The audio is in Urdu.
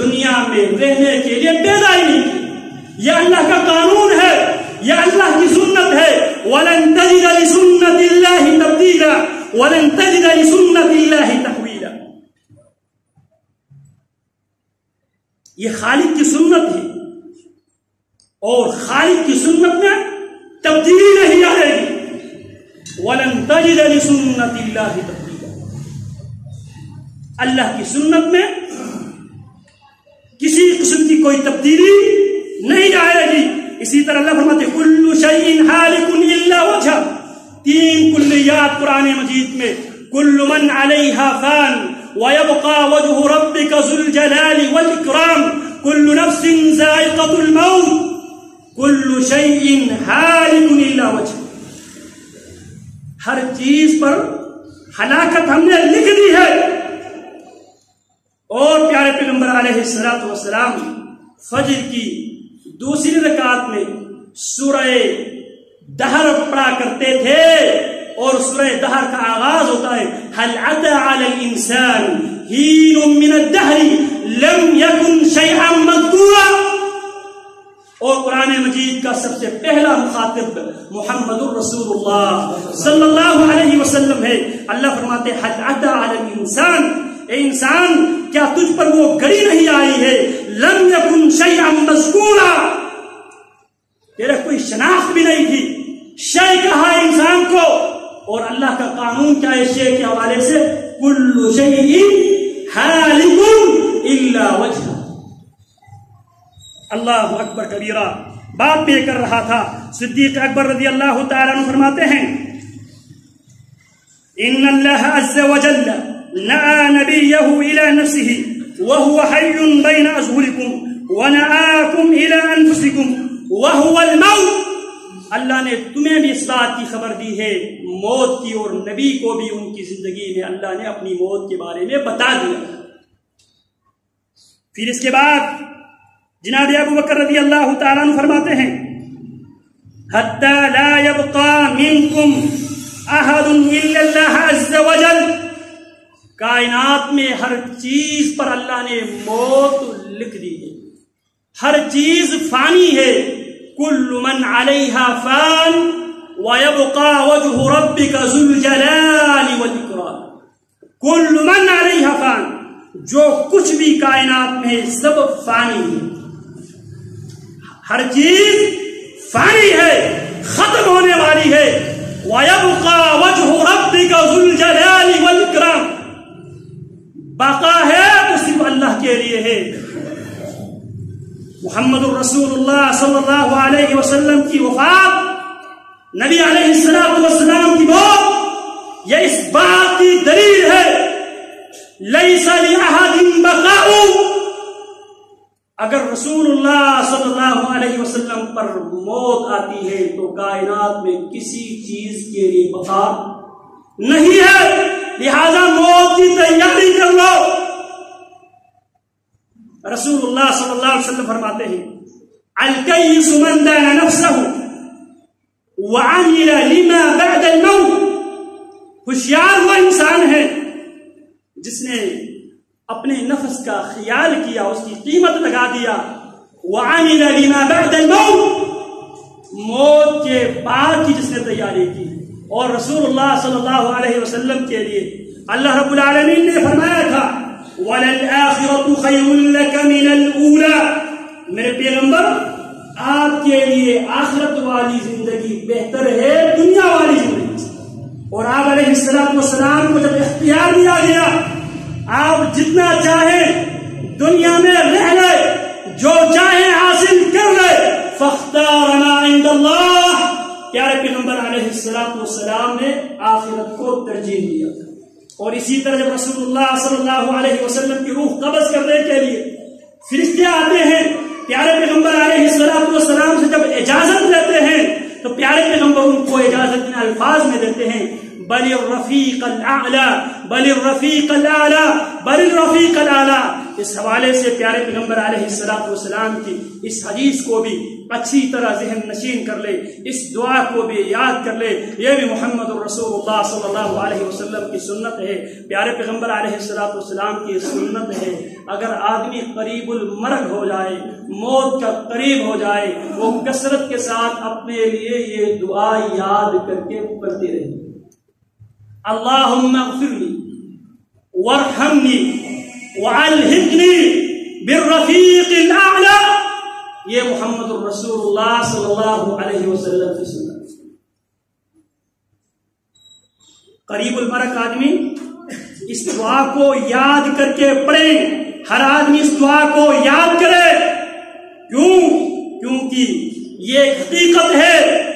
دنیا میں رہنے کے لیے پیدا ہی نہیں کی. یہ اللہ کا قانون ہے, یہ اللہ کی سنت ہے. وَلَن تَجِدَ لِسُنَّةِ اللَّهِ تَبْدِيلًا وَلَن تَجِدَ لِسُنَّةِ اللَّهِ تَحْوِيلًا. یہ خالق کی سنت ہے اور خالق کی سنت میں تبدیلی نہیں آئے گی. وَلَن تَجِدَ لِسُنَّةِ اللَّهِ تَبْدِيلًا. اللہ کی سنت میں کسی قسم کی کوئی تبدیلی نہیں آئے گی. اسی طرح اللہ فرماتے کل شیء ہالک الا وجہ. 3 کلیات قرآن مجید میں, کل من علیہا فان ویبقى وجہ ربک ذو الجلال والاکرام, کل نفس ذائقۃ الموت, کل شیء ہالک الا وجہ. ہر چیز پر ہلاکت ہم نے لکھ دی ہے. اور پیارے پیغمبر علیہ الصلوۃ والسلام فجر کی دوسری رکعت میں سورہ دہر پڑھا کرتے تھے, اور سورہ دہر کا آغاز ہوتا ہے هل اتى على الانسان حين من الدهر لم يكن شيئا مذكورا. اور قرآن مجید کا سب سے پہلا مخاطب محمد الرسول اللہ صلی اللہ علیہ وسلم ہے. اللہ فرماتے هل اتى على الانسان, اے انسان کیا تجھ پر وہ گھڑی نہیں آئی ہے, لم یکن شیئا مذکورا, تیرا کوئی شناخت بھی نہیں تھی. شے کہا انسان کو, اور اللہ کا قانون کیا ہے شے کے حوالے سے, کل شیء ہالک الا وجہ. اللہ اکبر کبیرہ. بات میں کر رہا تھا, صدیق اکبر رضی اللہ تعالیٰ عنہ فرماتے ہیں ان اللہ عز وجل نعى نبيه إلى نفسه وهو حي بين أظهركم ونعاكم إلى أنفسكم وهو الموت. اللہ نے تمہیں بھی اس بات کی خبر دی ہے موت کی, اور نبی کو بھی ان کی زندگی میں اللہ نے اپنی موت کے بارے میں بتا دیا. پھر اس کے بعد جناب ابو بکر رضی اللہ تعالیٰ عنہ فرماتے ہیں حتى لا يبقى منكم أحد إلا الله عز وجل. کائنات میں ہر چیز پر اللہ نے موت لکھ دی ہے, ہر چیز فانی ہے. کل من علیہا فان ویبقى وجہ ربک ذو الجلال والاکرام. کل من علیہا فان, جو کچھ بھی کائنات میں سب فانی ہے, ہر چیز فانی ہے, ختم ہونے والی ہے. ویبقى وجہ ربک ذو الجلال والاکرام, باقا ہے تو صرف اللہ کے لیے ہے. محمد الرسول اللہ صلی اللہ علیہ وسلم کی وفات, نبی علیہ الصلوۃ والسلام کی موت, یہ اس بات کی دلیل ہے لیس لأحد بقاء. اگر رسول اللہ صلی اللہ علیہ وسلم پر موت آتی ہے تو کائنات میں کسی چیز کے لیے بقا نہیں ہے, لہذا موت کی تیاری کر لو. رسول اللہ صلی اللہ علیہ وسلم فرماتے ہیں الکیس من دان نفسہ وعمل لما بعد الموت. ہوشیار وہ انسان ہے جس نے اپنے نفس کا خیال کیا, اس کی قیمت لگا دیا. وعمل لما بعد الموت, موت کے بعد کی جس نے تیاری کی. اور رسول اللہ صلی اللہ علیہ وسلم کے لیے اللہ رب العالمین نے فرمایا تھا وَلَلْآخِرَةُ خَيْرٌ لَكَ مِنَ الْأُولَى. میرے پیغمبر آپ کے لیے آخرت والی زندگی بہتر ہے دنیا والی زندگی سے. اور آپ علیہ السلام کو جب اختیار دیا گیا, آپ جتنا چاہیں دنیا میں رہ لے, جو چاہیں حاصل کر لے. فاختار ما عند اللہ, پیارے پیغمبر علیہ السلام نے آخرت کو ترجیح دیا تھا. اور اسی طرح جب رسول اللہ صلی اللہ علیہ وسلم کی روح قبض کرنے کے لیے فرشتے آتے ہیں, پیارے پیغمبر علیہ السلام سے جب اجازت لیتے ہیں تو پیارے پیغمبر ان کو اجازت میں الفاظ میں دیتے ہیں بل الرفیق الاعلی, بل الرفیق الاعلی, بل الرفیق الاعلی. اس حوالے سے پیارے پیغمبر علیہ السلام کی اس حدیث کو بھی اچھی طرح ذہن نشین کر لے، اس دعا کو بھی یاد کر لے، یہ بھی محمد الرسول اللہ صلی اللہ علیہ وسلم کی سنت ہے، پیارے پیغمبر علیہ السلام کی سنت ہے۔ اگر آدمی قریب المرگ ہو جائے، موت کا قریب ہو جائے، وہ کثرت کے ساتھ اپنے لیے یہ دعا یاد کر کے پڑھتے رہے، اللہم اغفر لی وارحمنی والحقنی بالرفیق الاعلی، یہ محمد الرسول اللہ صلی اللہ علیہ وسلم کی سنت۔ قریب المرگ آدمی اس دعا کو یاد کر کے پڑھیں، ہر آدمی اس دعا کو یاد کرے۔ کیوں؟ کیونکہ یہ ایک حقیقت ہے